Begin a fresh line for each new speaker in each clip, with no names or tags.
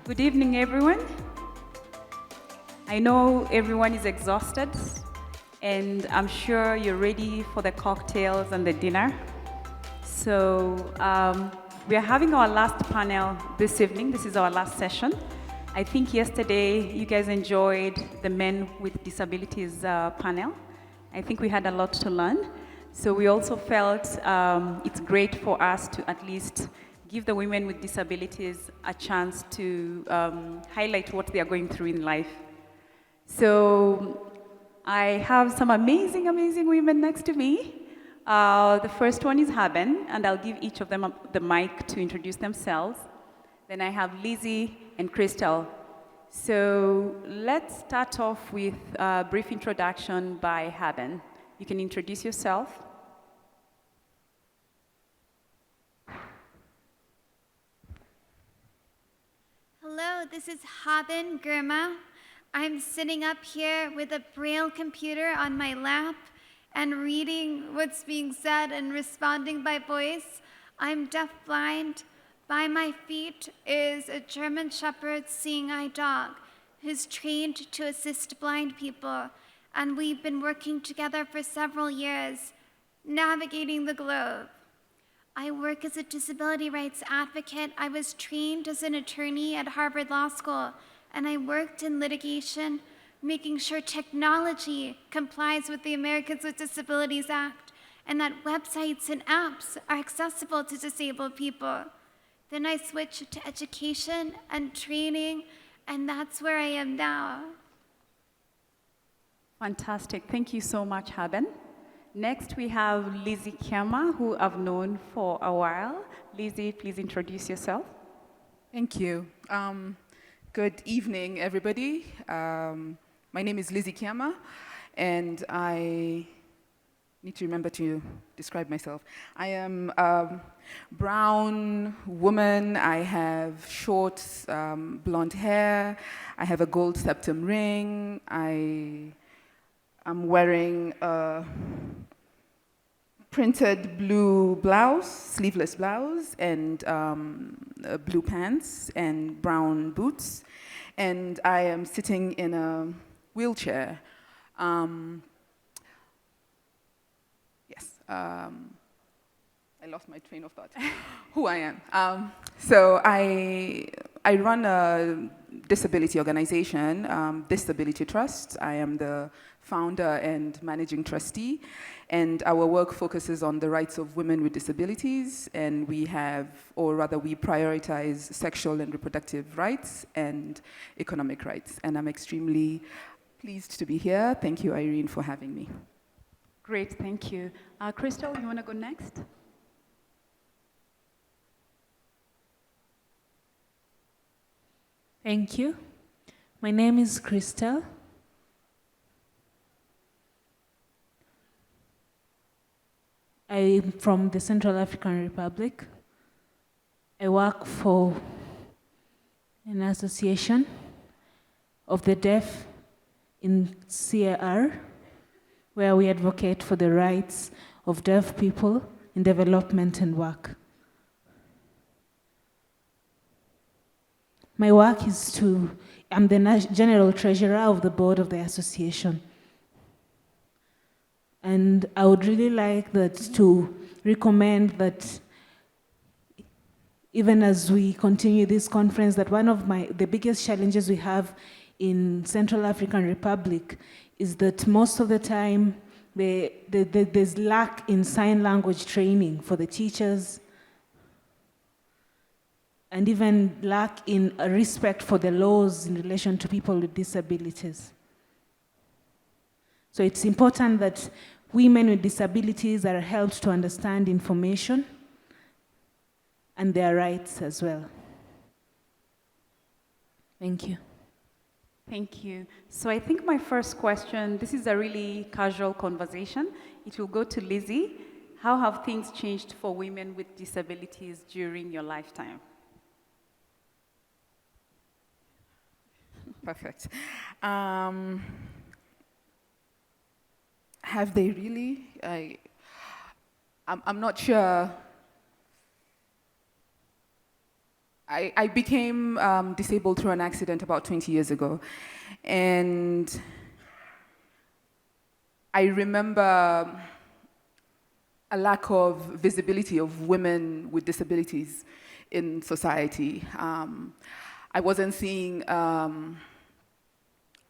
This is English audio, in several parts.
Good evening, everyone. I know everyone is exhausted, and I'm sure you're ready for the cocktails and the dinner. So we are having our last panel this evening. This is our last session. I think yesterday you guys enjoyed the Men with Disabilities panel. I think we had a lot to learn. So we also felt it's great for us to at least give the women with disabilities a chance to highlight what they are going through in life. So I have some amazing, amazing women next to me. The first one is Haben, and I'll give each of them the mic to introduce themselves. Then I have Lizzie and Christell. So let's start off with a brief introduction by Haben. You can introduce yourself.
Hello, this is Haben Girma. I'm sitting up here with a braille computer on my lap and reading what's being said and responding by voice. I'm deafblind. By my feet is a German Shepherd seeing eye dog who's trained to assist blind people, and we've been working together for several years, navigating the globe. I work as a disability rights advocate. I was trained as an attorney at Harvard Law School, and I worked in litigation, making sure technology complies with the Americans with Disabilities Act, and that websites and apps are accessible to disabled people. Then I switched to education and training, and that's where I am now.
Fantastic. Thank you so much, Haben. Next, we have Lizzie Kiama, who I've known for a while. Lizzie, please introduce yourself.
Thank you. Good evening, everybody. My name is Lizzie Kiama, and I need to remember to describe myself. I am a brown woman. I have short blonde hair. I have a gold septum ring. I am wearing a printed blue blouse, sleeveless blouse, and blue pants and brown boots. And I am sitting in a wheelchair. I lost my train of thought. Who I am. So I run a disability organization, Disability Trust. I am the founder and managing trustee, and our work focuses on the rights of women with disabilities, and we prioritize sexual and reproductive rights and economic rights. And I'm extremely pleased to be here. Thank you, Irene, for having me.
Great, thank you. Christell, you want to go next?
Thank you. My name is Christell. I'm from the Central African Republic. I work for an association of the deaf in CAR, where we advocate for the rights of deaf people in development and work. My work is I'm the general treasurer of the board of the association. And I would really like to recommend that even as we continue this conference, that one of the biggest challenges we have in Central African Republic is that most of the time there's lack in sign language training for the teachers, and even lack in respect for the laws in relation to people with disabilities. So it's important that women with disabilities are helped to understand information and their rights as well. Thank you.
Thank you. So I think my first question, this is a really casual conversation. It will go to Lizzie. How have things changed for women with disabilities during your lifetime?
Perfect. Have they really? I'm not sure I became disabled through an accident about 20 years ago. And I remember a lack of visibility of women with disabilities in society. I wasn't seeing a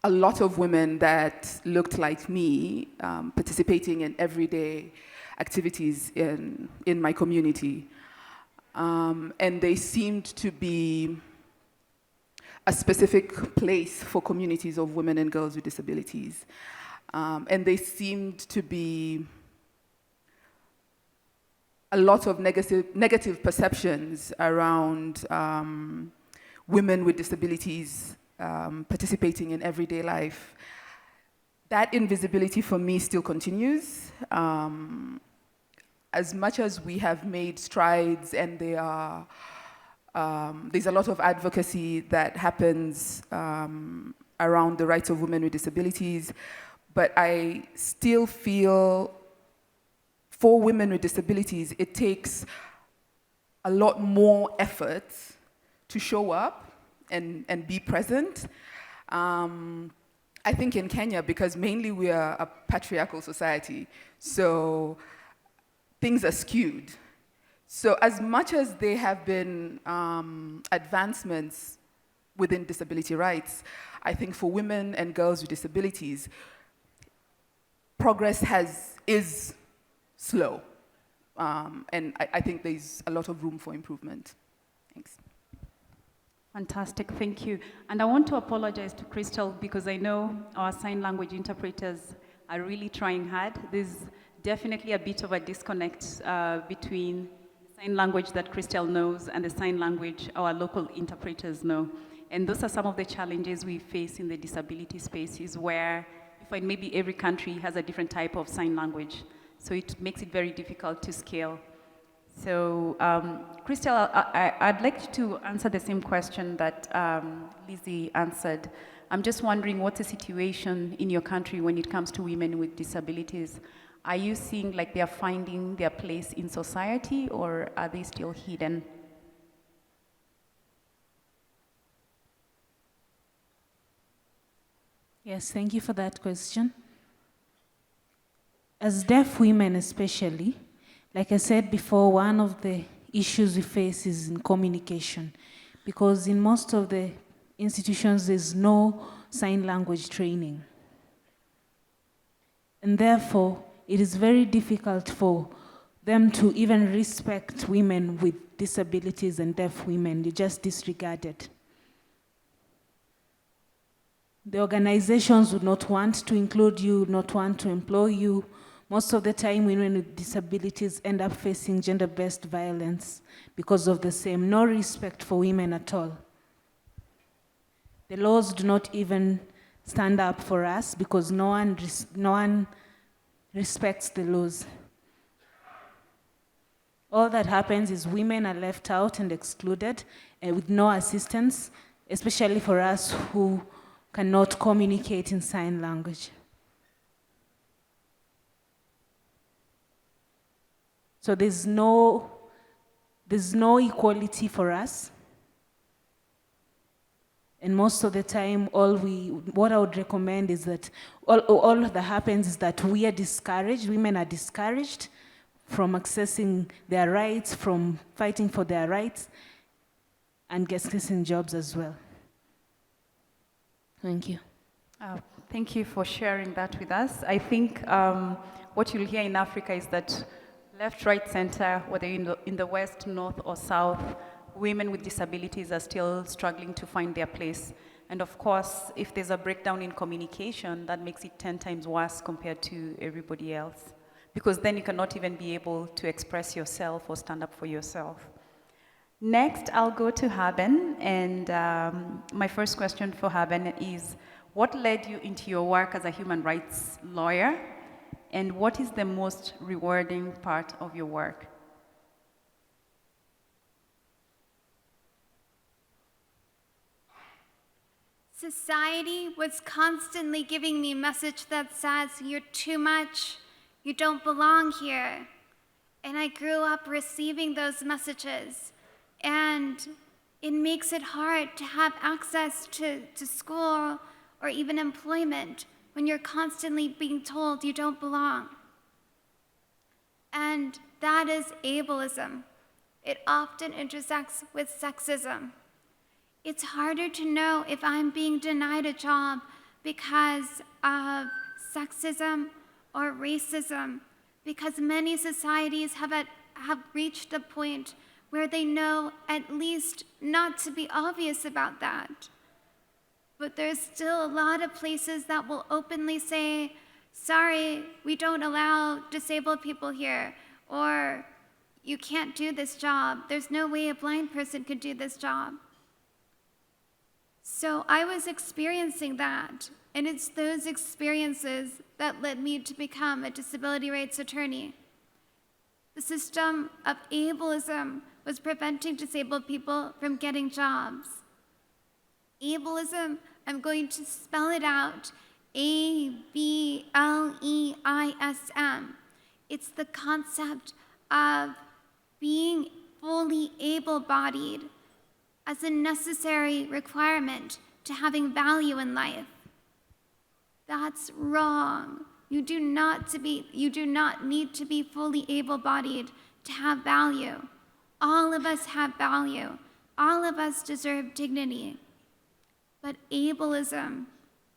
lot of women that looked like me participating in everyday activities in my community. And they seemed to be a specific place for communities of women and girls with disabilities. And they seemed to be a lot of negative perceptions around women with disabilities participating in everyday life. That invisibility for me still continues. As much as we have made strides and there's a lot of advocacy that happens around the rights of women with disabilities, but I still feel for women with disabilities, it takes a lot more effort to show up and be present. I think in Kenya, because mainly we are a patriarchal society, so things are skewed. So as much as there have been advancements within disability rights, I think for women and girls with disabilities, progress is slow. And I think there's a lot of room for improvement. Thanks.
Fantastic, thank you. And I want to apologize to Christell because I know our sign language interpreters are really trying hard. There's definitely a bit of a disconnect between the sign language that Christell knows and the sign language our local interpreters know. And those are some of the challenges we face in the disability spaces where you find maybe every country has a different type of sign language. So it makes it very difficult to scale. So, Christell, I'd like you to answer the same question that Lizzie answered. I'm just wondering what's the situation in your country when it comes to women with disabilities? Are you seeing like they're finding their place in society, or are they still hidden?
Yes, thank you for that question. As deaf women especially, like I said before, one of the issues we face is in communication, because in most of the institutions there's no sign language training. And therefore, it is very difficult for them to even respect women with disabilities and deaf women. They just disregard it. The organizations would not want to include you, not want to employ you. Most of the time, women with disabilities end up facing gender-based violence because of the same. No respect for women at all. The laws do not even stand up for us because no one respects the laws. All that happens is women are left out and excluded with no assistance, especially for us who cannot communicate in sign language. So there's no equality for us. And most of the time, what I would recommend is that all that happens is that we are discouraged, women are discouraged from accessing their rights, from fighting for their rights, and accessing jobs as well. Thank you.
Thank you for sharing that with us. I think what you'll hear in Africa is that left, right, center, whether in the west, north, or south, women with disabilities are still struggling to find their place. And of course, if there's a breakdown in communication, that makes it 10 times worse compared to everybody else. Because then you cannot even be able to express yourself or stand up for yourself. Next, I'll go to Haben, and my first question for Haben is, what led you into your work as a human rights lawyer, and what is the most rewarding part of your work?
Society was constantly giving me a message that says, you're too much, you don't belong here. And I grew up receiving those messages. And It makes it hard to have access to school or even employment when you're constantly being told you don't belong. And that is ableism. It often intersects with sexism. It's harder to know if I'm being denied a job because of sexism or racism, because many societies have reached a point where they know at least not to be obvious about that. But there's still a lot of places that will openly say, sorry, we don't allow disabled people here, or you can't do this job. There's no way a blind person could do this job. So I was experiencing that, and it's those experiences that led me to become a disability rights attorney. The system of ableism was preventing disabled people from getting jobs. Ableism, I'm going to spell it out, ABLEISM. It's the concept of being fully able-bodied as a necessary requirement to having value in life. That's wrong. You do not need to be fully able-bodied to have value. All of us have value. All of us deserve dignity. But ableism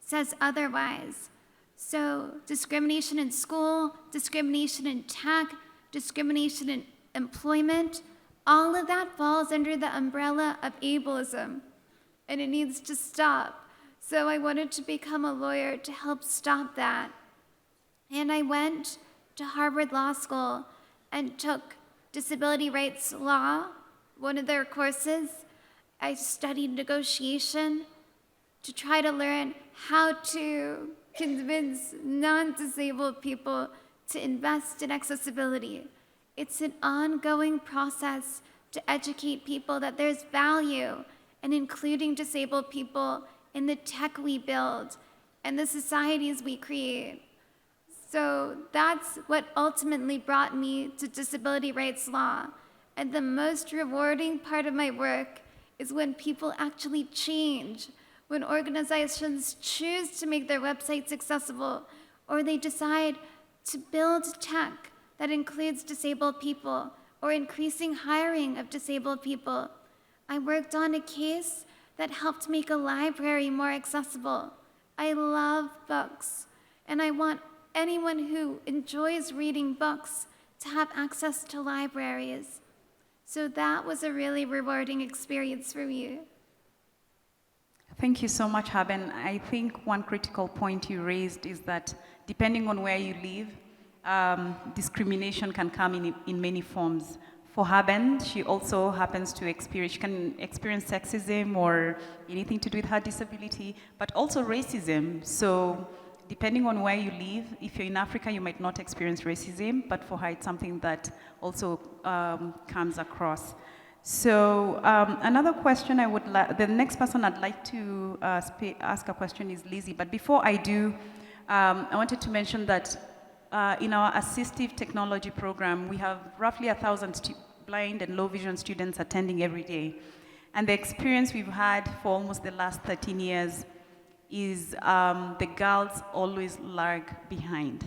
says otherwise. So discrimination in school, discrimination in tech, discrimination in employment, all of that falls under the umbrella of ableism, and it needs to stop. So I wanted to become a lawyer to help stop that. And I went to Harvard Law School and took disability rights law, one of their courses. I studied negotiation to try to learn how to convince non-disabled people to invest in accessibility. It's an ongoing process to educate people that there's value in including disabled people in the tech we build and the societies we create. So that's what ultimately brought me to disability rights law. And the most rewarding part of my work is when people actually change, when organizations choose to make their websites accessible, or they decide to build tech that includes disabled people, or increasing hiring of disabled people. I worked on a case that helped make a library more accessible. I love books, and I want anyone who enjoys reading books to have access to libraries. So that was a really rewarding experience for me.
Thank you so much, Haben. I think one critical point you raised is that depending on where you live, discrimination can come in many forms. For Haben, she also happens to experience, she can experience sexism or anything to do with her disability, but also racism. So depending on where you live, if you're in Africa, you might not experience racism, but for her, it's something that also comes across. So another question the next person I'd like to ask a question is Lizzie, but before I do, I wanted to mention that in our assistive technology program, we have roughly 1,000 blind and low vision students attending every day. And the experience we've had for almost the last 13 years is the girls always lag behind.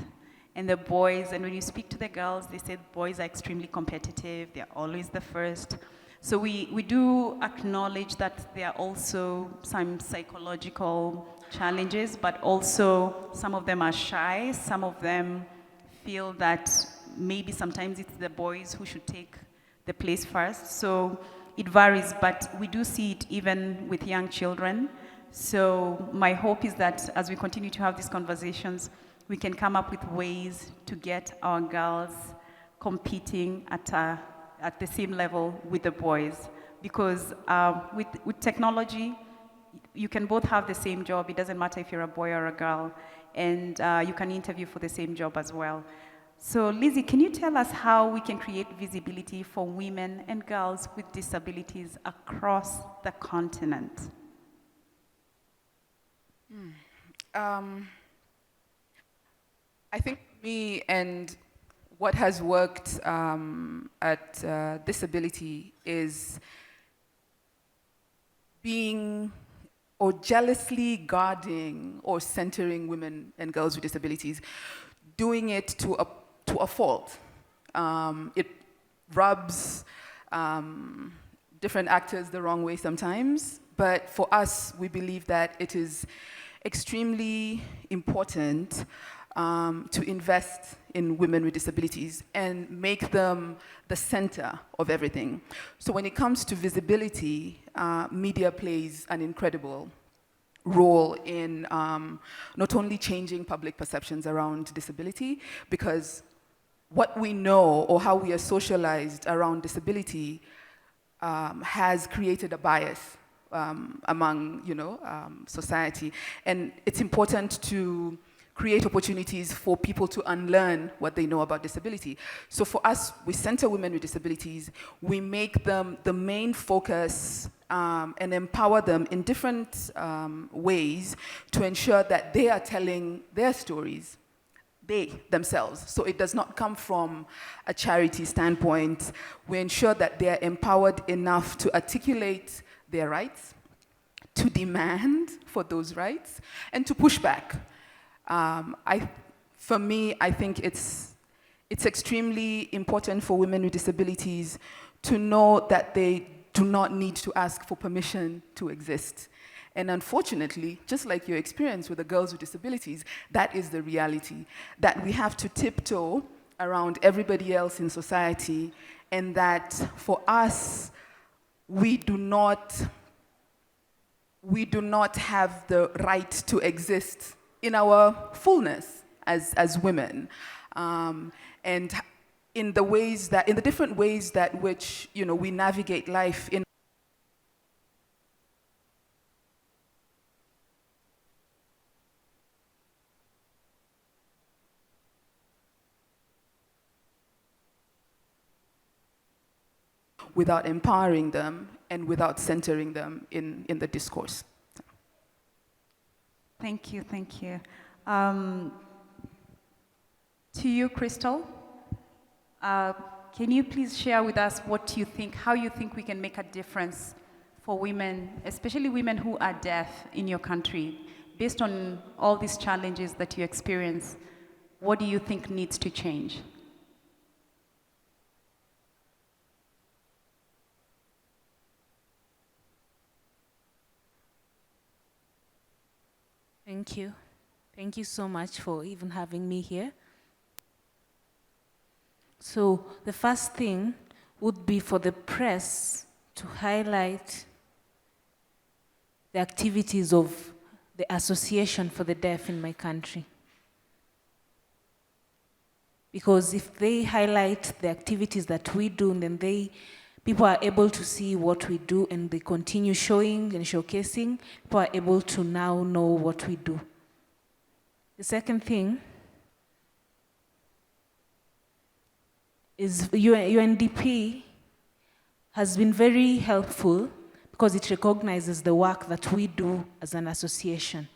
And the boys, and when you speak to the girls, they say boys are extremely competitive, they're always the first. So we do acknowledge that there are also some psychological challenges, but also some of them are shy, some of them feel that maybe sometimes it's the boys who should take the place first. So it varies, but we do see it even with young children. So my hope is that as we continue to have these conversations, we can come up with ways to get our girls competing at the same level with the boys. Because with technology, you can both have the same job. It doesn't matter if you're a boy or a girl. And you can interview for the same job as well. So Lizzie, can you tell us how we can create visibility for women and girls with disabilities across the continent?
I think me and what has worked at Disability is being or jealously guarding or centering women and girls with disabilities, doing it to a fault. It rubs different actors the wrong way sometimes, but for us, we believe that it is extremely important to invest in women with disabilities and make them the center of everything. So when it comes to visibility, media plays an incredible role in not only changing public perceptions around disability, because what we know or how we are socialized around disability has created a bias among society. And it's important to create opportunities for people to unlearn what they know about disability. So for us, we center women with disabilities. We make them the main focus and empower them in different ways to ensure that they are telling their stories, they themselves. So it does not come from a charity standpoint. We ensure that they are empowered enough to articulate their rights, to demand for those rights, and to push back. For me, I think it's extremely important for women with disabilities to know that they do not need to ask for permission to exist. And unfortunately, just like your experience with the girls with disabilities, that is the reality, that we have to tiptoe around everybody else in society, and that for us, we do not have the right to exist in our fullness as women, and in the different ways that which we navigate life in. Without empowering them and without centering them in the discourse.
Thank you, thank you. To you, Christell, can you please share with us how you think we can make a difference for women, especially women who are deaf in your country? Based on all these challenges that you experience, what do you think needs to change?
Thank you. Thank you so much for even having me here. So the first thing would be for the press to highlight the activities of the Association for the Deaf in my country. Because if they highlight the activities that we do, then people are able to see what we do, and they continue showing and showcasing. People are able to now know what we do. The second thing is UNDP has been very helpful because it recognizes the work that we do as an association.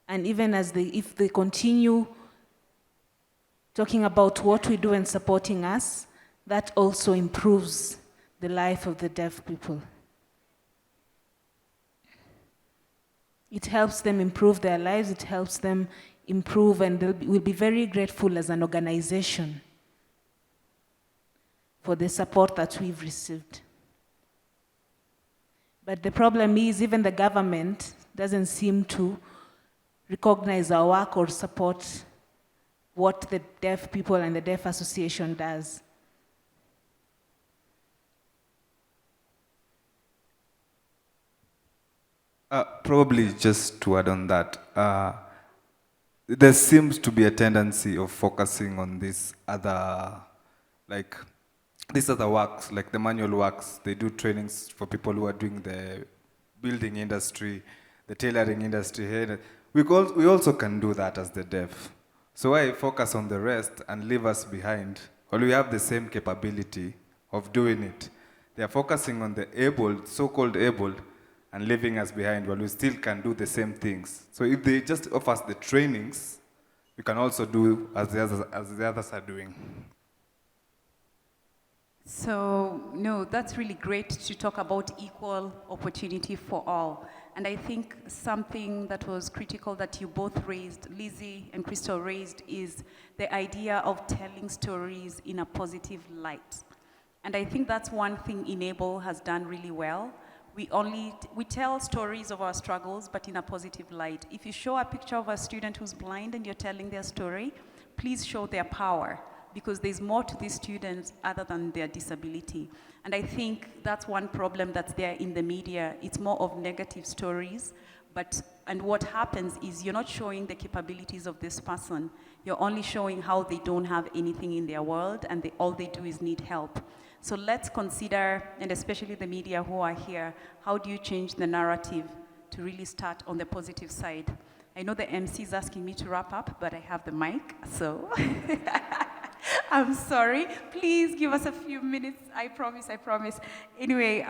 And even if they continue talking about what we do and supporting us, that also improves the life of the deaf people. It helps them improve their lives, it helps them improve, and we'll be very grateful as an organization for the support that we've received. But the problem is even the government doesn't seem to recognize our work or support what the deaf people and the Deaf Association does.
Probably just to add on that, there seems to be a tendency of focusing on these other works, like the manual works. They do trainings for people who are doing the building industry, the tailoring industry here. We also can do that as the deaf. So why focus on the rest and leave us behind? Well, we have the same capability of doing it. They are focusing on the able, so-called able, and leaving us behind, while we still can do the same things. So if they just offer us the trainings, we can also do as the others are doing.
So, no, that's really great to talk about equal opportunity for all. And I think something that was critical that you both raised, Lizzie and Christell raised, is the idea of telling stories in a positive light. And I think that's one thing inABLE has done really well. We tell stories of our struggles, but in a positive light. If you show a picture of a student who's blind and you're telling their story, please show their power, because there's more to these students other than their disability. And I think that's one problem that's there in the media. It's more of negative stories, and what happens is you're not showing the capabilities of this person. You're only showing how they don't have anything in their world, and all they do is need help. So let's consider, and especially the media who are here, how do you change the narrative to really start on the positive side? I know the MC is asking me to wrap up, but I have the mic, so I'm sorry. Please give us a few minutes. I promise. Anyway,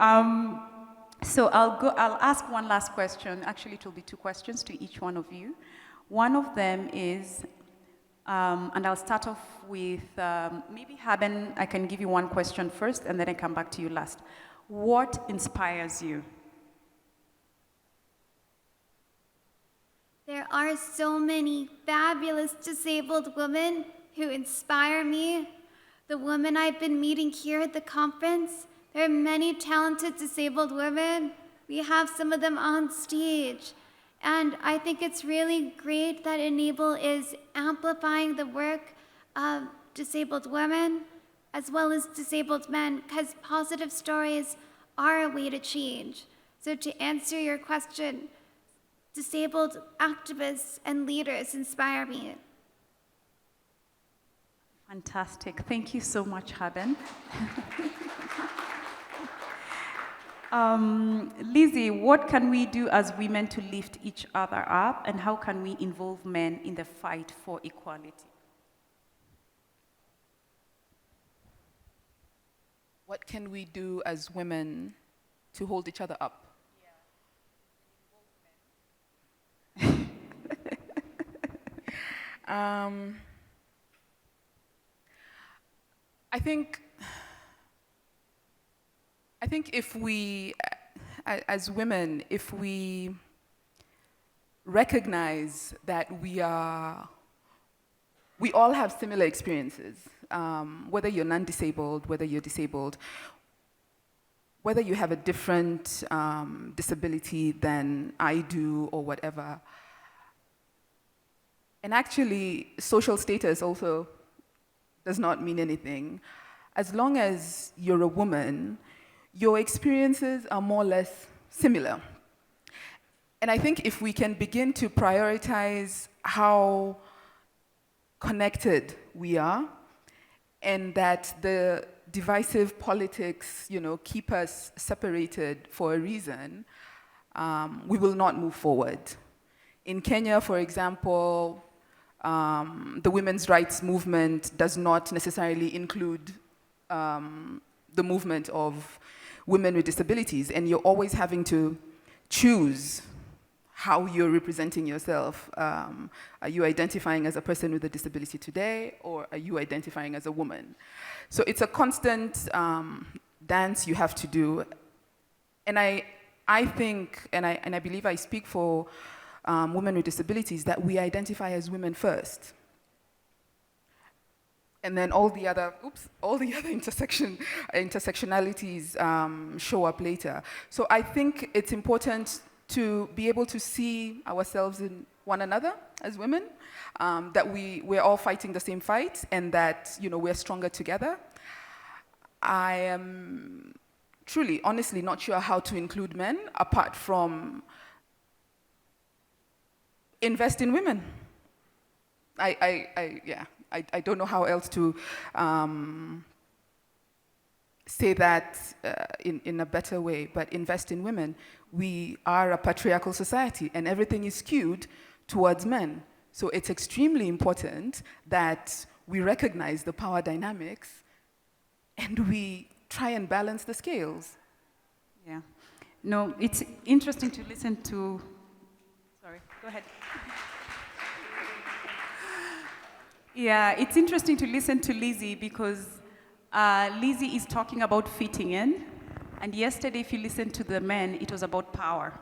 so I'll ask one last question. Actually, it will be two questions to each one of you. One of them is, and I'll start off with, maybe Haben, I can give you one question first, and then I come back to you last. What inspires you?
There are so many fabulous disabled women who inspire me. The women I've been meeting here at the conference, there are many talented disabled women. We have some of them on stage. And I think it's really great that inABLE is amplifying the work of disabled women as well as disabled men, because positive stories are a way to change. So to answer your question, disabled activists and leaders inspire me.
Fantastic. Thank you so much, Haben. Lizzie, what can we do as women to lift each other up, and how can we involve men in the fight for equality?
What can we do as women to hold each other up? I think if we, as women, if we recognize that we all have similar experiences, whether you're non-disabled, whether you're disabled, whether you have a different disability than I do or whatever. And actually, social status also does not mean anything. As long as you're a woman, your experiences are more or less similar. And I think if we can begin to prioritize how connected we are, and that the divisive politics, keep us separated for a reason, we will not move forward. In Kenya, for example, the women's rights movement does not necessarily include the movement of women with disabilities, and you're always having to choose how you're representing yourself. Are you identifying as a person with a disability today, or are you identifying as a woman? So it's a constant dance you have to do. And I think, and I believe I speak for women with disabilities, that we identify as women first. And then all the other intersectionalities show up later. So I think it's important to be able to see ourselves in one another as women, that we're all fighting the same fight, and that we're stronger together. I am truly, honestly, not sure how to include men apart from invest in women. I don't know how else to say that in a better way, but invest in women. We are a patriarchal society, and everything is skewed towards men. So it's extremely important that we recognize the power dynamics and we try and balance the scales.
Yeah. No, it's interesting to listen to... Sorry, go ahead. Yeah, it's interesting to listen to Lizzie because Lizzie is talking about fitting in, and yesterday, if you listen to the men, it was about power,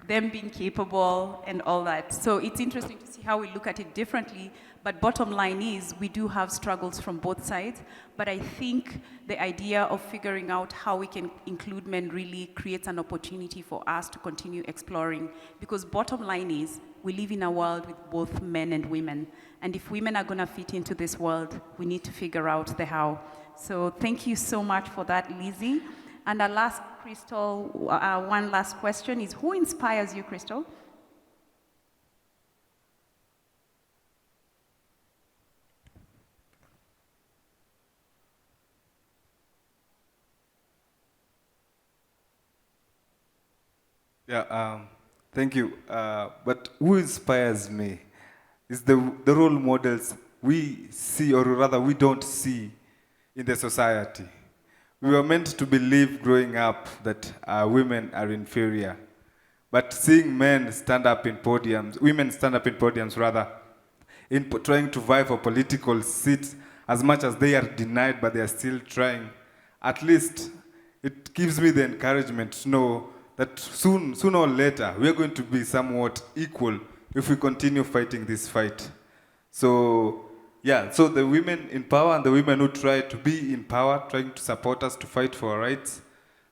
them being capable and all that. So it's interesting to see how we look at it differently, but bottom line is we do have struggles from both sides, but I think the idea of figuring out how we can include men really creates an opportunity for us to continue exploring, because bottom line is we live in a world with both men and women, and if women are gonna fit into this world, we need to figure out the how. So thank you so much for that, Lizzie. And our last, Christell, one last question is, who inspires you, Christell?
Yeah, thank you. But who inspires me is the role models we see, or rather we don't see in the society. We were meant to believe growing up that women are inferior. But seeing men stand up in podiums, women stand up in podiums rather, in trying to vie for political seats, as much as they are denied, but they are still trying, at least it gives me the encouragement to know that sooner or later, we are going to be somewhat equal if we continue fighting this fight. So, yeah, so the women in power and the women who try to be in power, trying to support us to fight for our rights,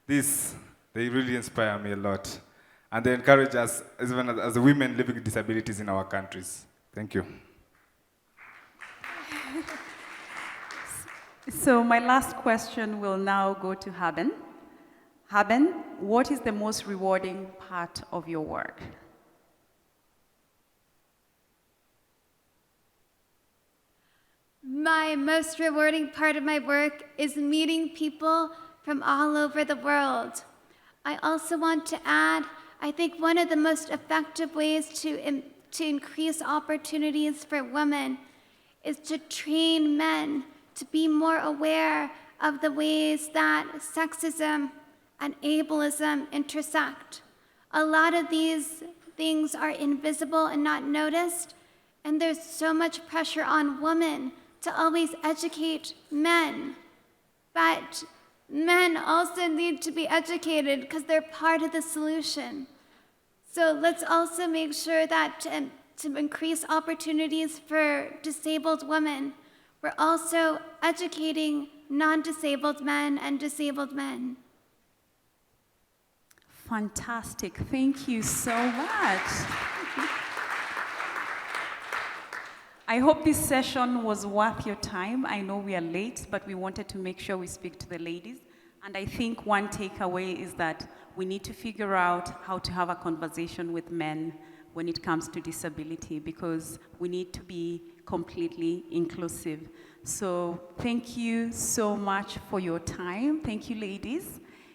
they really inspire me a lot. And they encourage us, even as the women living with disabilities in our countries. Thank you.
So my last question will now go to Haben. Haben, what is the most rewarding part of your work?
My most rewarding part of my work is meeting people from all over the world. I also want to add, I think one of the most effective ways to increase opportunities for women is to train men to be more aware of the ways that sexism and ableism intersect. A lot of these things are invisible and not noticed, and there's so much pressure on women to always educate men. But men also need to be educated because they're part of the solution. So let's also make sure that to increase opportunities for disabled women, we're also educating non-disabled men and disabled men.
Fantastic. Thank you so much. I hope this session was worth your time. I know we are late, but we wanted to make sure we speak to the ladies. And I think one takeaway is that we need to figure out how to have a conversation with men when it comes to disability, because we need to be completely inclusive. So thank you so much for your time. Thank you, ladies.